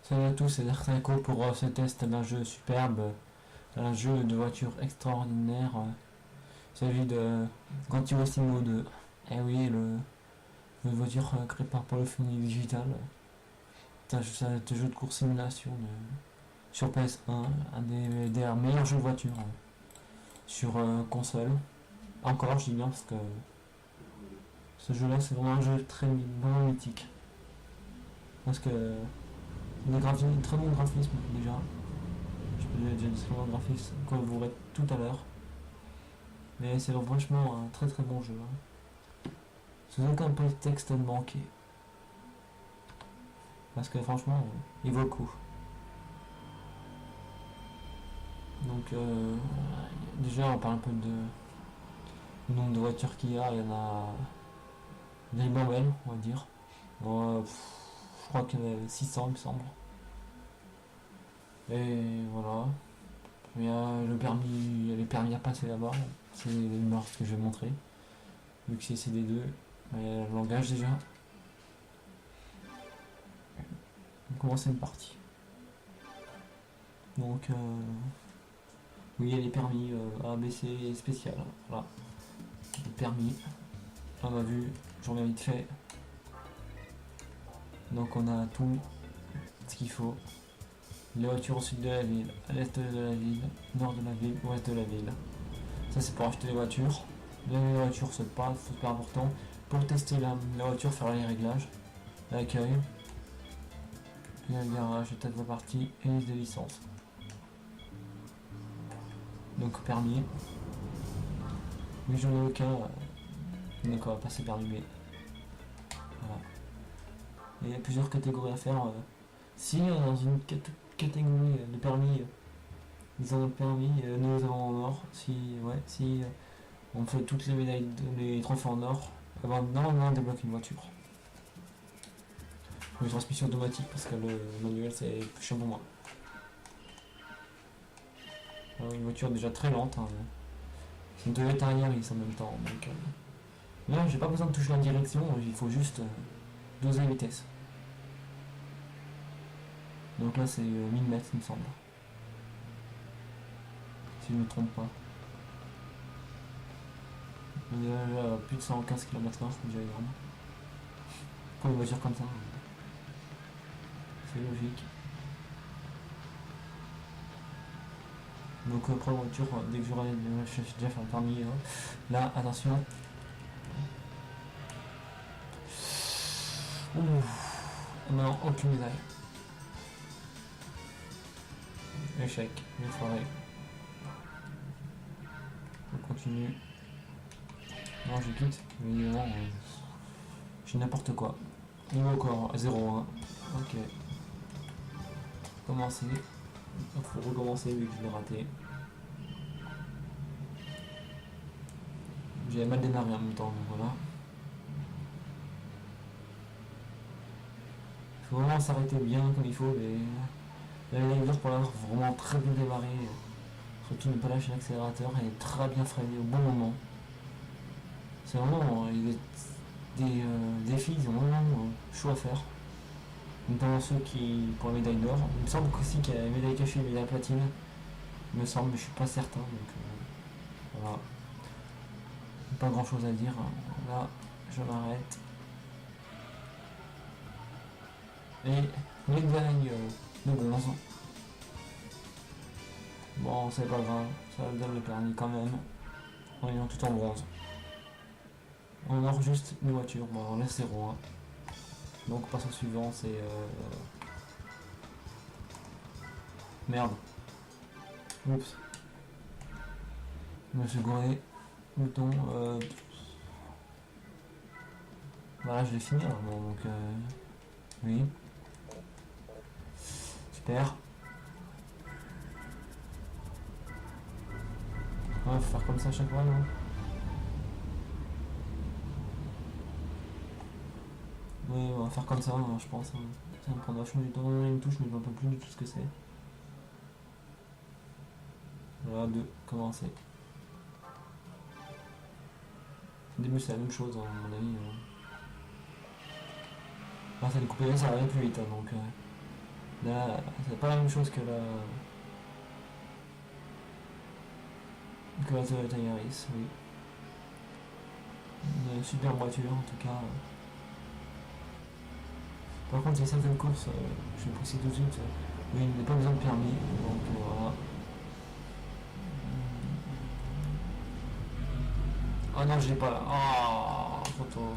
Salut à tous, c'est Darko pour ce test d'un jeu superbe, un jeu de voiture extraordinaire. Il s'agit de Gran Turismo 2. Eh oui, le voiture créé par Polyphony Digital. C'est un jeu de course simulation sur PS1, un des meilleurs jeux de voiture sur console. Encore, je dis bien parce que ce jeu-là, c'est vraiment un jeu très vraiment mythique. Parce que des graphismes, très bon graphisme déjà. Je peux déjà décrire le graphisme comme vous verrez tout à l'heure. Mais c'est franchement un très très bon jeu. Sans aucun prétexte de manquer. Parce que franchement, il vaut le coup. Donc déjà on parle un peu du nombre de voitures qu'il y a. Il y en a des belles, on va dire. Bon, je crois qu'il y en a 600 il me semble. Et voilà. Il y a les permis à passer là-bas. C'est le numéros que je vais montrer. Vu que c'est CD2. Il y a le langage déjà. On commence une partie. Donc oui, il y a les permis A, B, C spécial. Voilà. Les permis. On a vu, j'en ai vite fait. Donc on a tout ce qu'il faut. Les voitures au sud de la ville, à l'est de la ville, nord de la ville, ouest de la ville. Ça c'est pour acheter les voitures. Les voitures c'est pas super important. Pour tester la voiture, faire les réglages, l'accueil, puis le garage, état de la partie et liste de licence. Donc permis. Mais j'en ai aucun. Donc on va passer permis B. Voilà. Et il y a plusieurs catégories à faire. Si on est dans une catégorie de permis, ils ont le permis, nous avons en or. Si on fait toutes les médailles, les trophées en or, normalement on débloque une voiture. Une transmission automatique parce que le manuel c'est plus chiant pour moi. Alors, une voiture déjà très lente. C'est une Toyota Yaris en même temps. Donc, là j'ai pas besoin de toucher la direction, il faut juste doser la vitesse. Donc là c'est 1000 mètres il me semble. Si je ne me trompe pas. On est déjà à plus de 115 km/h, c'est déjà énorme. Pour une voiture comme ça, c'est logique. Donc pour la voiture, dès que j'aurai déjà fait un permis, là attention. Maintenant aucune médaille. Échec, une foiré. On continue. Non, je quitte, mais non, j'ai n'importe quoi. Niveau encore 0-1. Ok. Commencer. Il faut recommencer vu que je l'ai raté. J'ai mal démarré en même temps, donc voilà. Il faut vraiment s'arrêter bien comme il faut, mais la lecture pour l'avoir vraiment très bien démarré. Surtout ne pas lâcher l'accélérateur et très bien freiné au bon moment. C'est vraiment des défis, ils ont vraiment chaud à faire. Notamment ceux qui pour la médaille d'or. Il me semble aussi qu'il y a la médaille cachée et la médaille platine. Il me semble, mais je suis pas certain. Donc voilà. Pas grand chose à dire. Là, je m'arrête. Et médaille de bronze. Bon, c'est pas grave. Ça donne le permis quand même. En ayant tout en bronze. On a juste une voiture. Bon, on laisse 0-1. Donc passe au suivant, c'est merde. Oups. Je me suis gouré. Bouton. Voilà, je vais finir. Bon, donc oui. Super. Ouais, faut faire comme ça à chaque fois, non? Oui, on va faire comme ça, je pense. Ça va me prendre vachement du temps. Une touche, mais je ne vois pas plus du tout ce que c'est. Voilà, 2, commencer. Au début, c'est la même chose, à mon avis. Ah, c'est découpé, ça va aller plus vite, donc. Là, c'est pas la même chose que la Toyota Yaris, oui. Une super voiture en tout cas. Par contre, il y a certaines courses, je vais préciser tout de suite, où il n'a pas besoin de permis, donc voilà. Ah non, je l'ai pas là. Ah, trop tôt.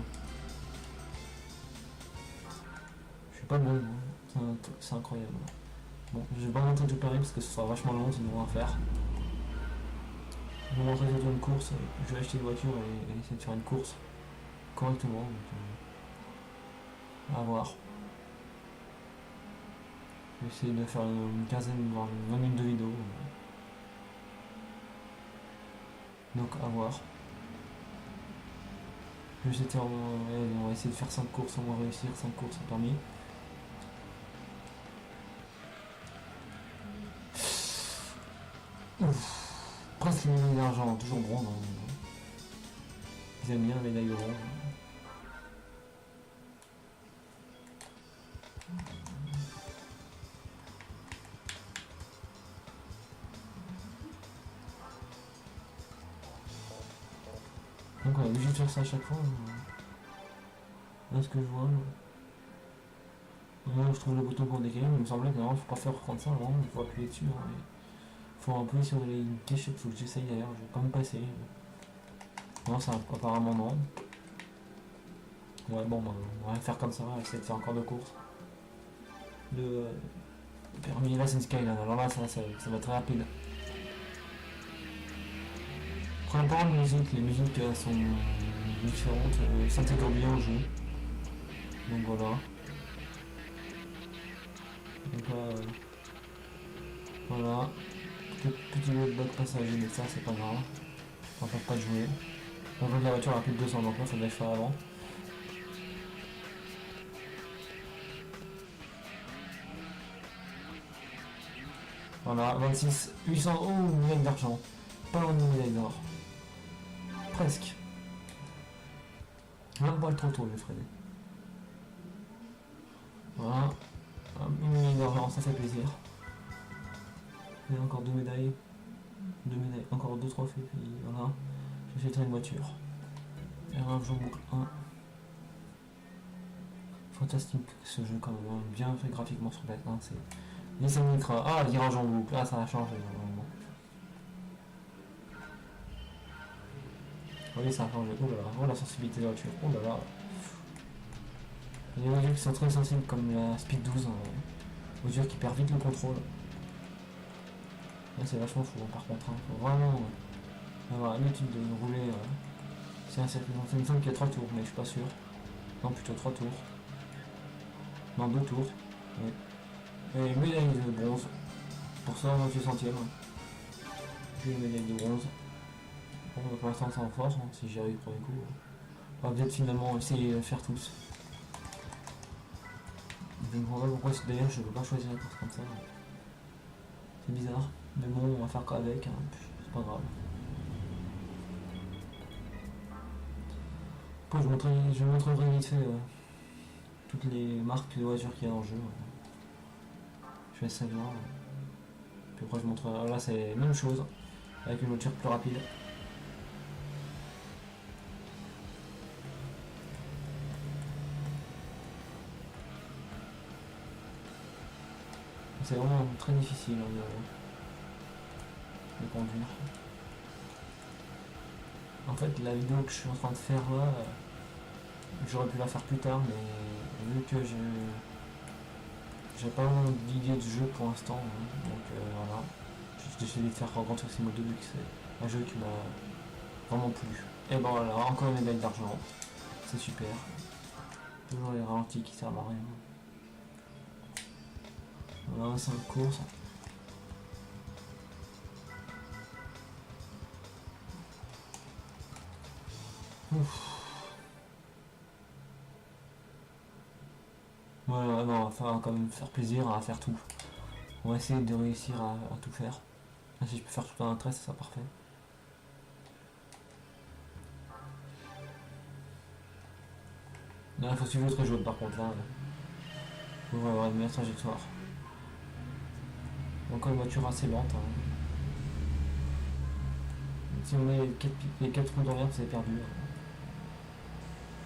Je suis pas bon, c'est incroyable. Bon, je vais pas montrer tout Paris parce que ce sera vachement long sinon à faire. Je vais montrer surtout une course, je vais acheter une voiture et essayer de faire une course correctement. Donc, à voir. Je vais essayer de faire une quinzaine, voire 20 minutes de vidéo. Donc à voir. On va essayer de faire 5 courses, on va réussir 5 courses à permis. Ouf. Presque une médaille d'argent, toujours bronze. Ils aiment bien la médaille de bronze. Donc on est obligé de faire ça à chaque fois. Là ce que je vois. Moi je trouve le bouton pour décaler, mais il me semblait que non, faut pas faire comme ça, vraiment, il faut appuyer dessus. Hein, il faut appuyer sur les clichés, il faut que j'essaye d'ailleurs, je vais pas me passer. Non, ça apparemment non. Ouais bon, bah, on va faire comme ça, on va essayer de faire encore 2 courses. Le permis, là c'est une Skyline, alors là ça va être très rapide. Prenons pas de musique, les musiques sont différentes, s'intègrent bien au jeu. Donc voilà. Donc là, voilà. Petit bloc passager, mais ça c'est pas grave. On peut pas de jouer. On voit que la voiture a plus de 200, donc là il faudrait que je fasse avant. Voilà, 26, 800, oh, une médaille d'argent. Pas loin d'une médaille d'or. Presque. Un poil trop tôt, j'ai freiné. Voilà. Une médaille d'argent, ça fait plaisir. Et encore 2 médailles. 2 médailles, encore 2 trophées, puis voilà. J'achèterai une voiture. Et un jour boucle 1. Fantastique ce jeu quand même, bien fait graphiquement sur PS1, c'est Nissan Micra. Ah, le virage en boucle, là ça a changé vraiment. Oui, ça a changé. Oh là là, oh la sensibilité de la voiture, oh là là. Il y a des voitures qui sont très sensibles comme la Speed 12, voiture qui perd vite le contrôle. Là c'est vachement fou par contre, hein. Faut vraiment avoir l'habitude de rouler. C'est un circuit, il me semble qu'il y a 3 tours, mais je suis pas sûr. Non, plutôt 3 tours. Non, 2 tours. Oui. Et une médaille de bronze pour 128 centièmes. J'ai une médaille de bronze. Bon, pour l'instant, c'est en force, hein, si j'y arrive le premier coup. On va peut-être finalement essayer de faire tous. Je me demande pas pourquoi d'ailleurs je ne veux pas choisir une course comme ça. C'est bizarre. Mais bon, on va faire qu'avec, hein. C'est pas grave. Après, je montrerai vite fait toutes les marques de voitures qu'il y a dans le jeu. Je fais ça bien. Puis après, je montrerai. Là, c'est la même chose, avec une voiture plus rapide. C'est vraiment très difficile hein, de conduire. En fait, la vidéo que je suis en train de faire là, j'aurais pu la faire plus tard, mais vu que j'ai pas vraiment d'idée de jeu pour l'instant, hein, donc voilà. J'ai décidé de faire Gran Turismo 2 vu que c'est un jeu qui m'a vraiment plu. Et bon voilà, encore une médaille d'argent, c'est super. Toujours les ralentis qui servent à rien. Voilà, 5 courses. Ouf. Voilà, non, on va quand même faire plaisir à faire tout. On va essayer de réussir à tout faire. Là, si je peux faire tout en un trait, ça sera parfait. Là, il faut suivre le très jaune par contre. Là, il faut avoir une meilleure trajectoire. Encore une voiture assez lente. Hein. Si on met les 4 roues dans l'herbe, c'est perdu.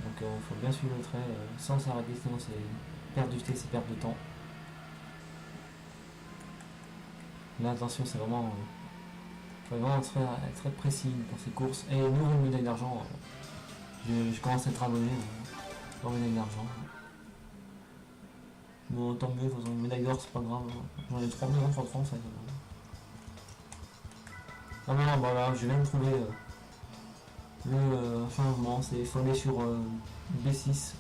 Donc il faut bien suivre le trait sans s'arrêter, sinon c'est perte de vitesse, c'est perte de temps. Là attention, c'est vraiment, faut vraiment être très précis pour ces courses. Et nous, une médaille d'argent, je commence à être abonné pour médaille d'argent. Bon, tant mieux, de toute façon, une médaille d'or, c'est pas grave. J'en ai 3 millions, 3 francs, ça. Ah non, voilà, je viens de trouver le changement, c'est faut aller sur B6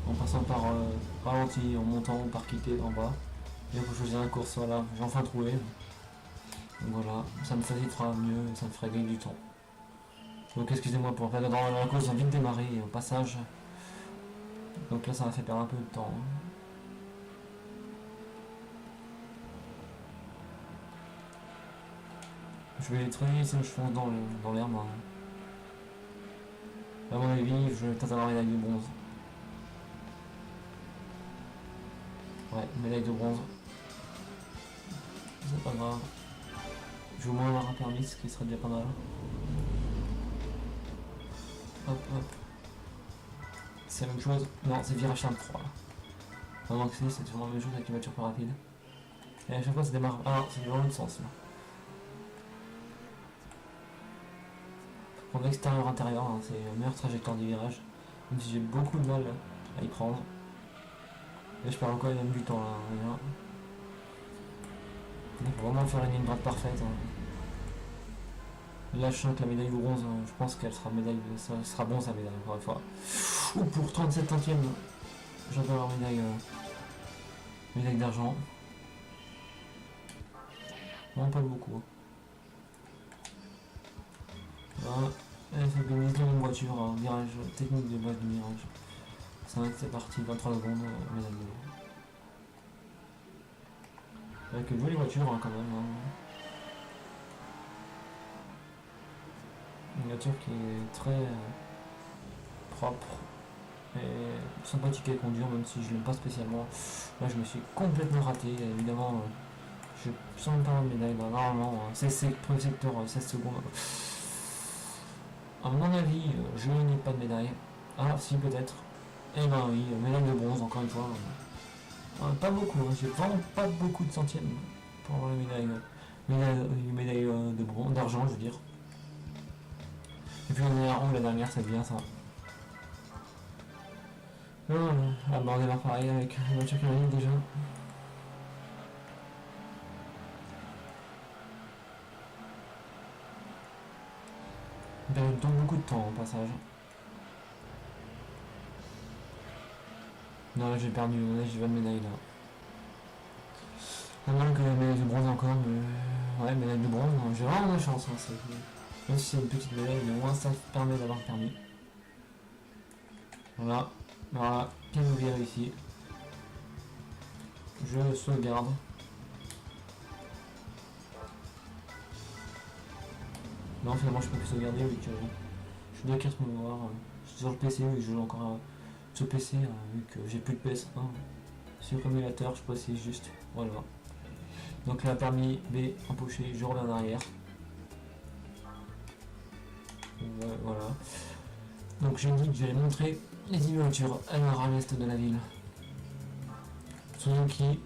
en passant par ralenti, en montant par quitter en bas. Et il faut choisir la course, voilà, j'ai enfin trouvé. Donc voilà, ça me facilitera mieux, ça me ferait gagner du temps. Donc excusez-moi pour faire dans la course, j'ai vite démarré au passage. Donc là ça m'a fait perdre un peu de temps. Je vais les traîner, sinon je fonce dans l'herbe. Hein. À mon avis, je vais peut-être avoir une médaille de bronze. Ouais, médaille de bronze. C'est pas grave. Je vais au moins avoir un permis, ce qui serait déjà pas mal. Hop, hop. C'est la même chose. Non, c'est virage 3 là. Non, que c'est toujours la même chose avec une voiture plus rapide. Et à chaque fois ça démarre. Ah, c'est dans l'autre sens là. En extérieur intérieur, hein, c'est la meilleure trajectoire du virage. Même si j'ai beaucoup de mal à y prendre. Et je perds encore même du temps là. Il faut vraiment faire une ligne droite parfaite. Hein. Là je sens que la médaille de bronze, hein, je pense qu'elle sera médaille. Ça sera bon sa médaille encore une fois. Ou pour 37 centièmes, j'adore leur médaille d'argent. Vraiment pas beaucoup. Voilà. Elle fait bénir dans une voiture, un virage technique de base du virage. C'est parti, 23 secondes, médaille d'or. Avec une jolie voiture hein, quand même. Hein. Une voiture qui est très propre et sympathique à conduire, même si je l'aime pas spécialement. Là je me suis complètement raté, évidemment. Je sens pas de médaille, normalement. C'est premier secteur, 16 secondes. À mon avis, je n'ai pas de médaille. Ah si peut-être. Eh ben oui, médaille de bronze encore une fois. Pas beaucoup, hein. J'ai vraiment pas beaucoup de centièmes pour avoir la médaille de bronze, d'argent je veux dire. Et puis la dernière c'est bien ça. Non, on démarre pareil avec une voiture qui arrive déjà. Il donne beaucoup de temps au passage. Non, là j'ai perdu, là j'ai pas de médaille là. À moins que la médaille de bronze encore, mais ouais, médaille de bronze, j'ai vraiment de la chance. Hein, même si c'est une petite médaille, mais au moins ça permet d'avoir le permis. Voilà, voilà, bien ouvert ici. Je sauvegarde. Non, finalement je peux plus sauvegarder vu que je suis deux cartes mémoire. Je suis sur le PC, oui, je joue encore sur le PC, vu que j'ai plus de PS1. Sur l'émulateur, je précise juste. Voilà. Donc là, permis B empoché, je reviens en arrière. Voilà. Donc j'ai dit que j'allais montrer les voitures à la l'est de la ville. Suzuki,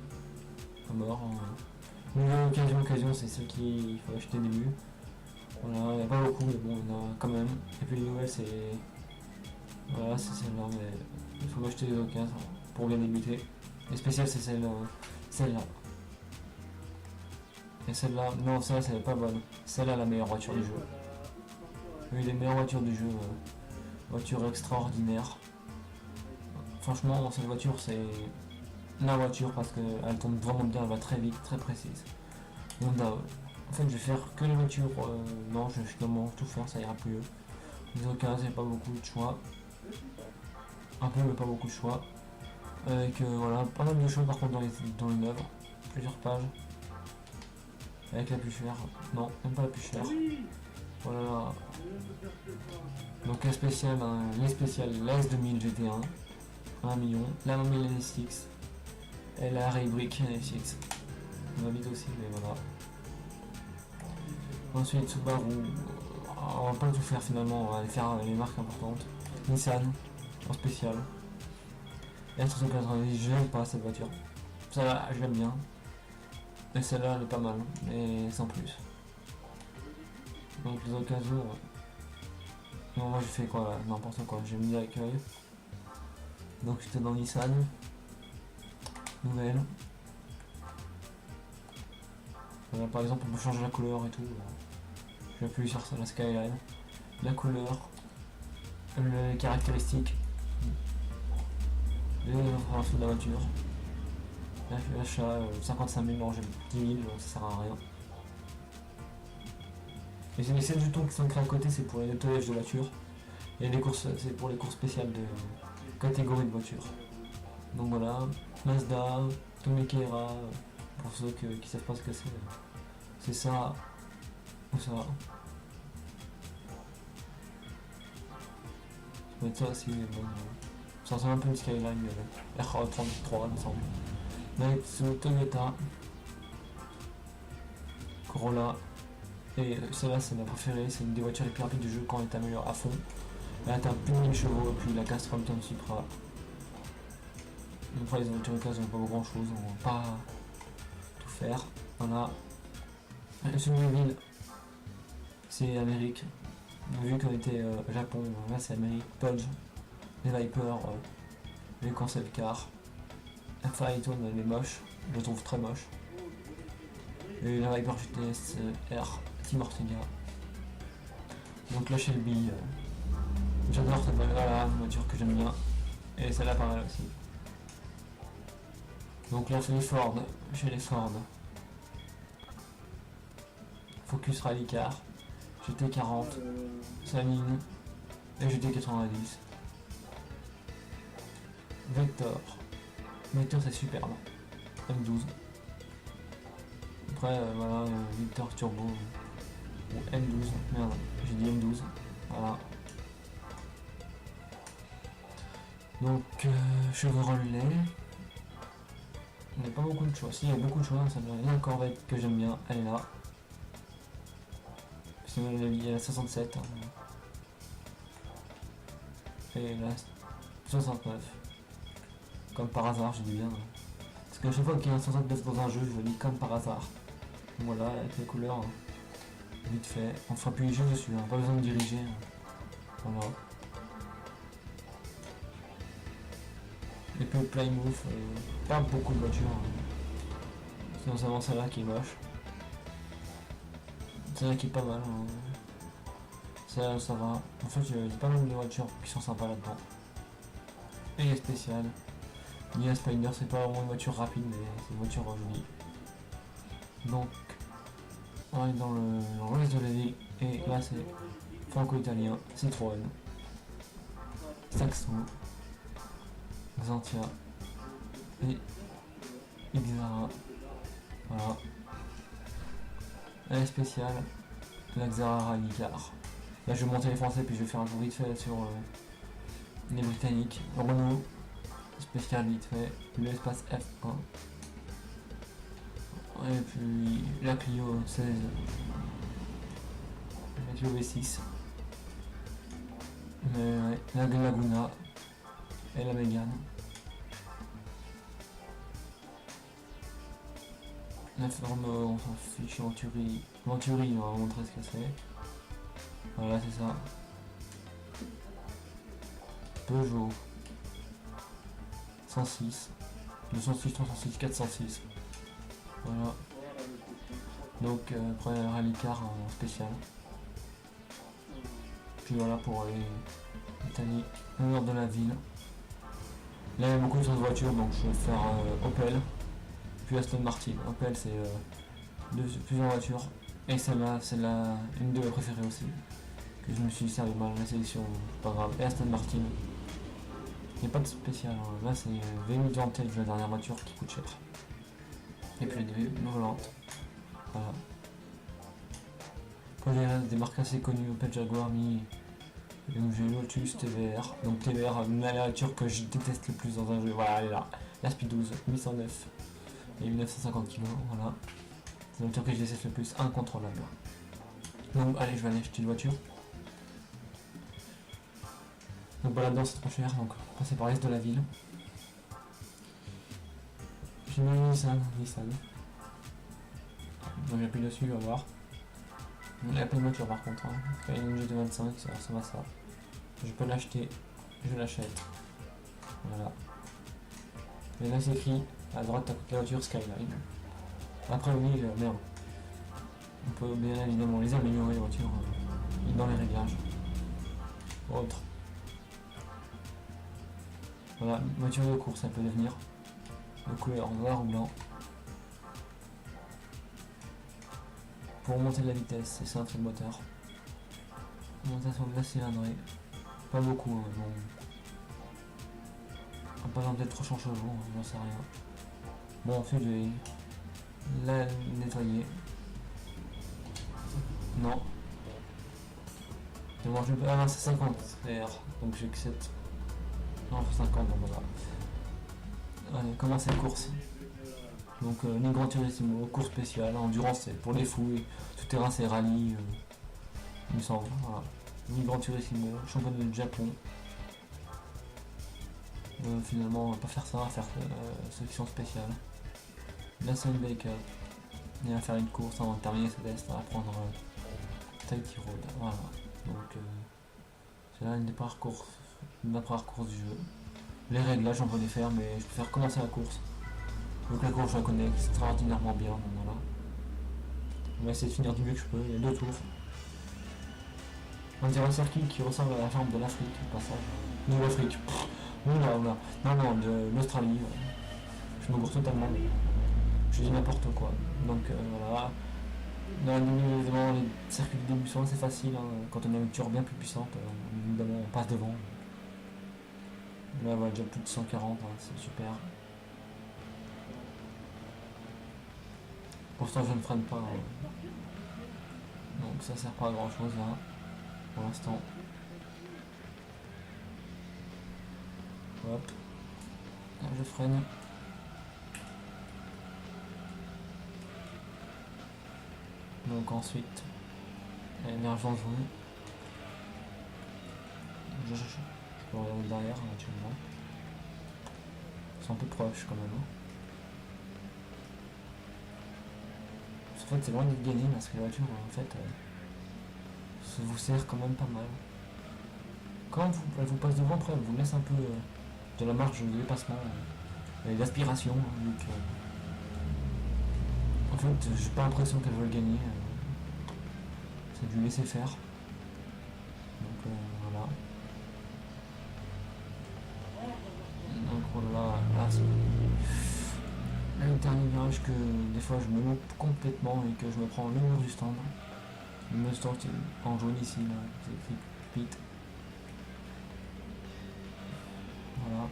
à mort. Nouvelle occasion, c'est celle qu'il faut acheter au début. Voilà, il n'y a pas beaucoup, mais bon, il y en a quand même. Et puis les nouvelles, c'est. Voilà, c'est celle-là, mais il faut acheter des occasions pour bien débuter. Les spéciales, c'est celle-là. Et celle-là, non, celle-là, c'est pas bonne. Celle-là, la meilleure voiture du jeu. Oui, les meilleures voitures du jeu. Voiture extraordinaire. Franchement, cette voiture, c'est la voiture parce qu'elle tourne vraiment bien, elle va très vite, très précise. Honda. En fait, je vais faire que les voitures. Non, je vais finalement tout faire, ça ira plus mieux. Les occasions, il n'y a pas beaucoup de choix. Un peu, mais pas beaucoup de choix. Avec voilà, pas mal de choix par contre dans les neuves. Plusieurs pages. Avec la plus chère. Non, même pas la plus chère. Voilà. Donc la spéciale, les spéciales, la S2000 GT1. 1 million. La 1000 NSX. Et la Ray Brick NSX. on va vite aussi, mais voilà. Ensuite, Subaru, on va pas tout faire finalement, on va aller faire les marques importantes. Nissan, en spécial. R390, je n'aime pas cette voiture. Celle-là, je l'aime bien. Et celle-là, elle est pas mal, mais sans plus. Donc les occasions... Non, moi j'ai fait quoi là, n'importe quoi, j'ai mis l'accueil. Donc j'étais dans Nissan. Nouvelle. Voilà, par exemple, on peut changer la couleur et tout. Je vais appuyer sur ça, la Skyline. La couleur. Les caractéristiques. Les informations de la voiture. L'achat 55 000, non j'ai 10 000, donc ça sert à rien. Et les 7 jetons qui sont créés à côté, c'est pour les nettoyages de voiture. Et les courses, c'est pour les courses spéciales de catégorie de voiture. Donc voilà, Mazda, Tomiquera, pour ceux qui savent pas ce que c'est ça ou ça. Ça peut être ça aussi, mais bon, ça ressemble un peu une Skyline, R33 il me semble. Daihatsu, Toyota, Corolla. Et celle-là c'est ma préférée, c'est une des voitures les plus rapides du jeu quand elle est améliorée à fond. Elle atteint plus de 1000 chevaux et puis la Castrol Town Supra. Après les voitures d'occasion n'ont pas grand chose, on va pas tout faire. Voilà. Sur une ville, c'est Amérique. Vu qu'on était Japon, là c'est Amérique. Pudge, les Viper, les concept cars. La Phaeton elle est moche, je la trouve très moche. Et la Viper GTS R Team Ortega. Donc la Shelby, j'adore cette voiture, voilà, une voiture que j'aime bien. Et celle-là pareil aussi. Donc là c'est les Ford, chez les Ford. Focus Rally Car, GT40, Saline et GT90. Vector. Vector c'est superbe. M12. Après voilà, Vector Turbo ou M12. Merde, j'ai dit M12. Voilà. Donc Chevrolet. Il n'y a pas beaucoup de choix. Si, il y a beaucoup de choix. Ça me vient encore Corvette que j'aime bien. Elle est là. Il y a la 67. Hein. Et la 69. Comme par hasard, je dis bien. Parce qu'à chaque fois qu'il y a un 69 dans un jeu, je le dis comme par hasard. Donc voilà, avec les couleurs. Hein. Vite fait. On fera plus les jeux dessus. Hein. Pas besoin de diriger. Hein. Voilà. Et puis le Plymouth, pas beaucoup de voitures. Hein. C'est notamment celle-là qui est moche. Celle-là qui est pas mal. Hein. Celle-là, ça va. En fait, il y a pas mal de voitures qui sont sympas là-dedans. Et les spéciales. Nia Spider, c'est pas vraiment une voiture rapide, mais c'est une voiture jolie. Donc, on est dans le reste de la vie. Et là, c'est franco-italien, Citroën, Saxo, Xantia et Xara. Voilà. Elle est spéciale, la Xara Rally Car. Là, je vais monter les français, puis je vais faire un tour vite fait sur les britanniques. Renault, spécial vite fait, l'espace F1. Et puis la Clio 16, la Clio V6, la Laguna et la Mégane. La forme, on s'en fiche, Venturi, on va vous montrer ce que c'est. Voilà, c'est ça. Peugeot 106, 206, 306, 406. Voilà. Donc après rallye car en spécial. Puis voilà pour l'Italie, au nord de la ville. Là il y a beaucoup de voitures, donc je vais faire Opel, puis Aston Martin. Opel c'est plusieurs voitures. Et celle-là, c'est une de mes préférées aussi. Que je me suis servi mal la sélection, pas grave. Et Aston Martin. Il n'y a pas de spécial. Hein. Là c'est V1000 Vantage, la dernière voiture qui coûte cher. Et puis des volantes. Voilà. Après il y a des marques assez connues, Opel, Jaguar, Mini. Donc j'ai Lotus, TVR. Donc TVR, la voiture que je déteste le plus dans un jeu. Voilà, elle est là. La Speed 12, 809. et 950 kg, voilà. C'est la voiture que je déteste le plus, incontrôlable. Donc allez, je vais aller acheter une voiture. Donc voilà, là-dedans c'est trop cher, donc on va passer par l'est de la ville. J'ai mis une Nissan. Donc j'appuie dessus, on va voir. Il n'y a pas de voiture par contre, hein. Il y a une GT25, ça ressemble à ça. Je peux l'acheter, je l'achète. Voilà. Et là c'est écrit à droite la voiture Skyline. Après oui, merde. On peut bien évidemment les améliorer les voitures dans les réglages. Autre. Voilà, voiture de course, ça peut devenir de couleur noir ou blanc. Pour monter de la vitesse, c'est ça un truc moteur. Augmentation de la cylindrée. Pas beaucoup, hein, bon. Par exemple peut-être 300 chevaux, j'en sais rien. Bon ensuite je vais la nettoyer. Non. Et moi je peux. Ah c'est 50 R, donc j'accepte. Non, 50, donc voilà. Allez, commencer la course. Donc les Gran Turismo, course spéciale, endurance c'est pour les fouilles, tout terrain c'est rallye, il me semble. Voilà. Les Gran Turismo, championnat du Japon. Finalement on va pas faire ça, on va faire ceux qui sont spéciales. La Sun Bake Up. Et on va faire une course avant de terminer ce test, on va prendre Tahiti Road. Voilà. Donc c'est là une des premières courses du jeu. Les réglages on peut les faire, mais je préfère commencer la course. Donc la course je la connais extraordinairement bien, donc voilà. On va essayer de finir du mieux que je peux, il y a 2 tours. On dirait un circuit qui ressemble à la jambe de l'Afrique, au passage. De l'Afrique. Oula. Non, de l'Australie. Je me gourre totalement. Je dis n'importe quoi. Donc voilà. Dans les circuits de débutants c'est facile, hein. Quand on a une voiture bien plus puissante, évidemment on passe devant. Là on va déjà plus de 140, hein, c'est super. Pourtant je ne freine pas. Hein. Donc ça sert pas à grand chose là, pour l'instant. Hop. Là, je freine. Donc ensuite, l'émergence jaune. Je peux regarder derrière actuellement. C'est un peu proche quand même. Hein. En fait c'est loin d'être gagné parce que la voiture en fait ça vous sert quand même pas mal. Quand elle vous passe devant, après elle vous laisse un peu de la marge de dépassement et d'aspiration. Donc en fait j'ai pas l'impression qu'elle veut le gagner. C'est du laisser faire. Donc voilà. Donc voilà, là c'est le dernier virage que des fois je me loupe complètement et que je me prends le mur du stand. Le mur du stand qui est en jaune ici, là, c'est écrit pit. Voilà.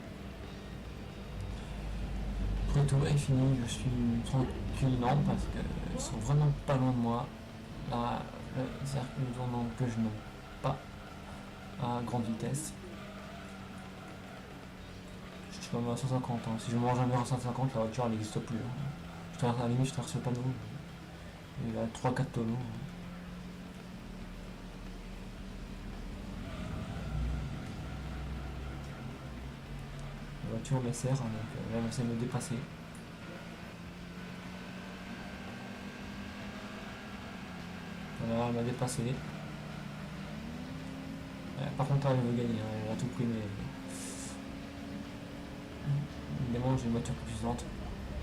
Après tout est fini, je suis tranquillement parce qu'ils sont vraiment pas loin de moi. Là, le circuit tournant que je n'aime pas à grande vitesse. Je suis quand même à 150, hein. Si je mange un mur à 150, la voiture elle n'existe plus. Hein. À la limite je traverse le panneau. Il y a 3-4 tonneaux. La voiture me sert, donc là elle essaie de me dépasser. Voilà, elle m'a dépassé. Par contre elle veut gagner, hein. Elle a tout pris mais... Évidemment j'ai une voiture plus puissante,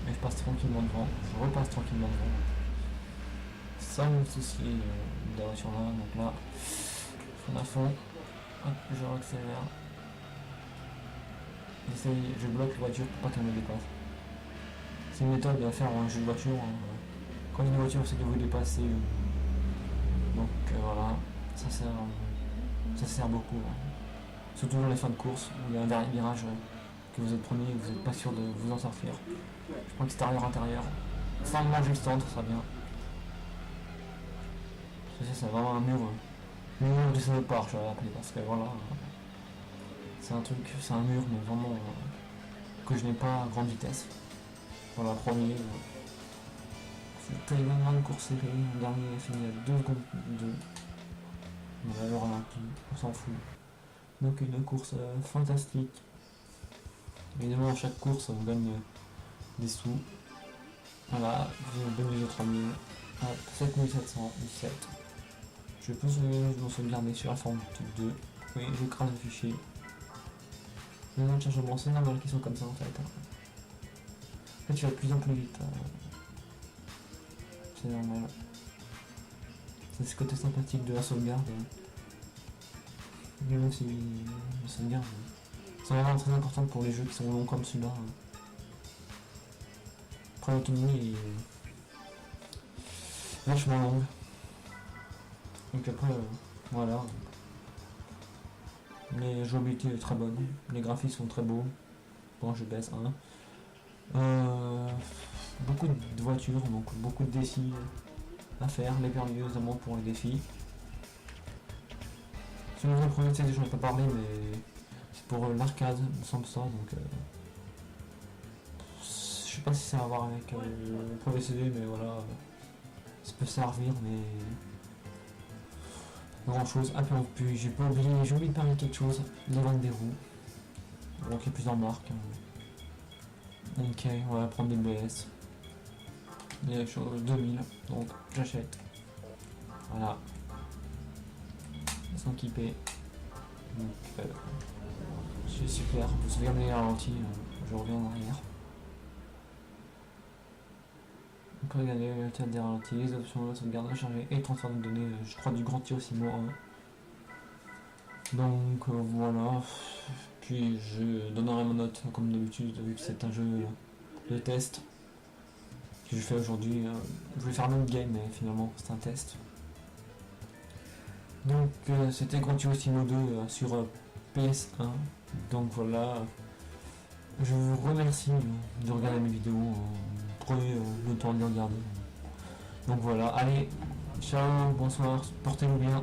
mais je passe tranquillement devant, je repasse tranquillement devant, sans me soucier de la voiture là, donc là, je freine à fond, hop, je réaccélère, je bloque la voiture pour pas qu'elle me dépasse. C'est une méthode à faire en jeu de voiture, hein. Quand une voiture c'est que vous dépassez, donc voilà, ça sert beaucoup, hein. Surtout dans les fins de course, où il y a un dernier virage, que vous êtes premier et que vous n'êtes pas sûr de vous en sortir. Je prends extérieur, intérieur. Sans manger le stand, ça sera bien. C'est vraiment un mur de snowpark, je vais l'appeler, parce que voilà. C'est un truc, c'est un mur, mais vraiment que je n'ai pas à grande vitesse. Voilà, premier. C'était également une course serrée. Le dernier a fini à 2 secondes 2. Voilà, le ralenti, on s'en fout. Donc une course fantastique. Évidemment, à chaque course, on gagne des sous. Voilà, j'ai bonus de 3000. 7717. Je peux sauvegarder sur la forme type 2. Oui, j'écrase le fichier. Les noms de chargement, c'est normal qu'ils sont comme ça en fait. En fait, tu vas de plus en plus vite. C'est normal. C'est ce côté sympathique de la sauvegarde. Même si la sauvegarde, c'est vraiment très important pour les jeux qui sont longs comme celui-là. Après, l'autonomie est vachement longue. Donc après, voilà. Les jouabilité est très bonne, les graphismes sont très beaux. Bon, je baisse 1. Beaucoup de voitures, donc beaucoup de défis à faire, les permis notamment pour les défis. Si vous avez le premier CD, j'en ai pas parlé, mais c'est pour l'arcade, il me semble ça, donc je sais pas si ça a à voir avec le premier CD, mais voilà, ça peut servir, mais grand chose. Ah puis j'ai pas oublié, j'ai oublié de parler de quelque chose, les ventes des roues. Donc il y a plusieurs marques. Ok, on va prendre des BS. Des choses 2000, donc j'achète. Voilà. Ils sont équipés. Donc c'est super. Vous sauvegardez les ralentis, je reviens en arrière. On peut regarder le tas des ralentis, les options, sauvegarde, charger et transfert de données, je crois du Gran Turismo 1. Donc voilà. Puis je donnerai ma note comme d'habitude, vu que c'est un jeu de test que je fais aujourd'hui. Je voulais faire un autre game, mais finalement c'est un test. Donc c'était Gran Turismo 2 sur PS1. Donc voilà. Je vous remercie de regarder mes vidéos. Prenez le temps de les regarder. Donc voilà. Allez, ciao, bonsoir, portez-vous bien.